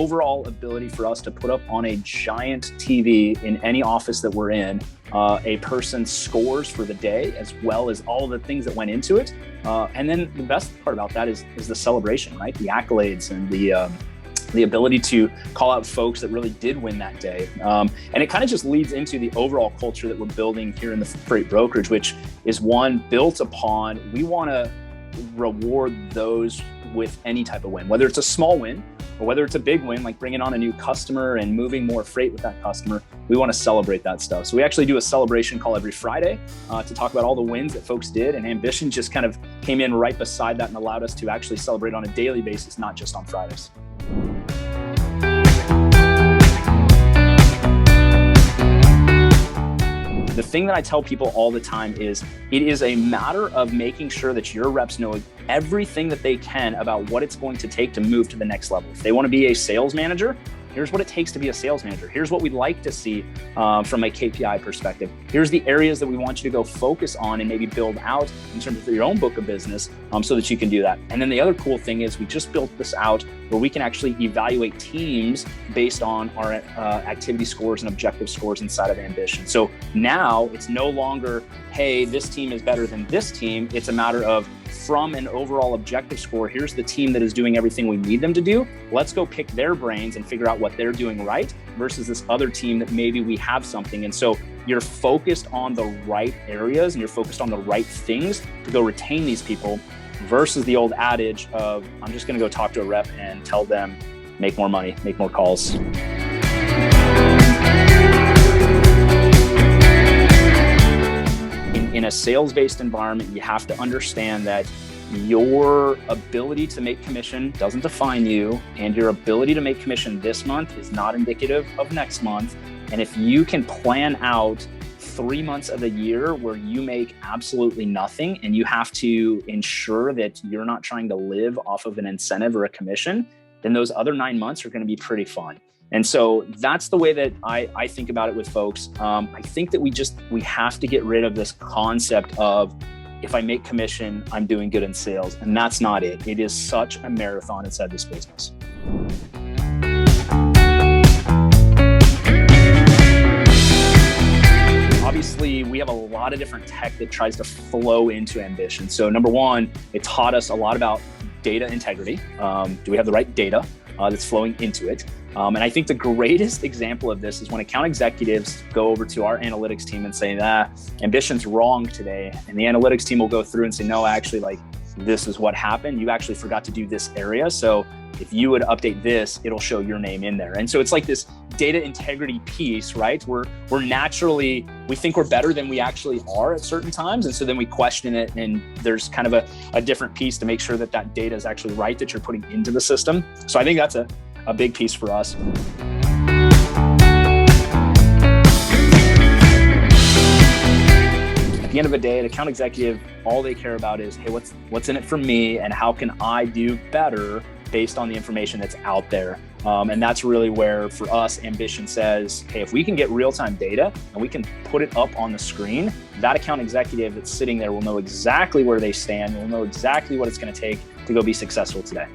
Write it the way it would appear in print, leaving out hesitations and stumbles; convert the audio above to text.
overall ability for us to put up on a giant TV in any office that we're in, a person's scores for the day, as well as all the things that went into it. And then the best part about that is the celebration, right? The accolades and the ability to call out folks that really did win that day. And it kind of just leads into the overall culture that we're building here in the freight brokerage, which is one built upon, we want to reward those with any type of win, whether it's a small win or whether it's a big win, like bringing on a new customer and moving more freight with that customer. We want to celebrate that stuff. So we actually do a celebration call every Friday to talk about all the wins that folks did. And Ambition just kind of came in right beside that and allowed us to actually celebrate on a daily basis, not just on Fridays. The thing that I tell people all the time is it is a matter of making sure that your reps know everything that they can about what it's going to take to move to the next level. If they want to be a sales manager, here's what it takes to be a sales manager. Here's what we'd like to see from a KPI perspective. Here's the areas that we want you to go focus on and maybe build out in terms of your own book of business so that you can do that. And then the other cool thing is we just built this out where we can actually evaluate teams based on our activity scores and objective scores inside of Ambition. So now it's no longer, hey, this team is better than this team. It's a matter of, from an overall objective score, here's the team that is doing everything we need them to do. Let's go pick their brains and figure out what they're doing right versus this other team that maybe we have something. And so you're focused on the right areas and you're focused on the right things to go retain these people versus the old adage of, I'm just going to go talk to a rep and tell them, make more money, make more calls. In a sales-based environment, you have to understand that your ability to make commission doesn't define you, and your ability to make commission this month is not indicative of next month. And if you can plan out 3 months of the year where you make absolutely nothing and you have to ensure that you're not trying to live off of an incentive or a commission, then those other 9 months are going to be pretty fun. And so that's the way that I think about it with folks. I think that we have to get rid of this concept of, if I make commission, I'm doing good in sales. And that's not it. It is such a marathon inside this business. Obviously, we have a lot of different tech that tries to flow into Ambition. So number one, it taught us a lot about data integrity. Do we have the right data that's flowing into it? And I think the greatest example of this is when account executives go over to our analytics team and say, Ambition's wrong today. And the analytics team will go through and say, no, actually, this is what happened. You actually forgot to do this area. So if you would update this, it'll show your name in there. And so it's like this data integrity piece, right? We're naturally, we think we're better than we actually are at certain times. And so then we question it, and there's kind of a different piece to make sure that that data is actually right that you're putting into the system. So I think that's a big piece for us. At the end of the day, an account executive, all they care about is, hey, what's in it for me, and how can I do better based on the information that's out there. And that's really where, for us, Ambition says, hey, if we can get real-time data and we can put it up on the screen, that account executive that's sitting there will know exactly where they stand, will know exactly what it's going to take to go be successful today.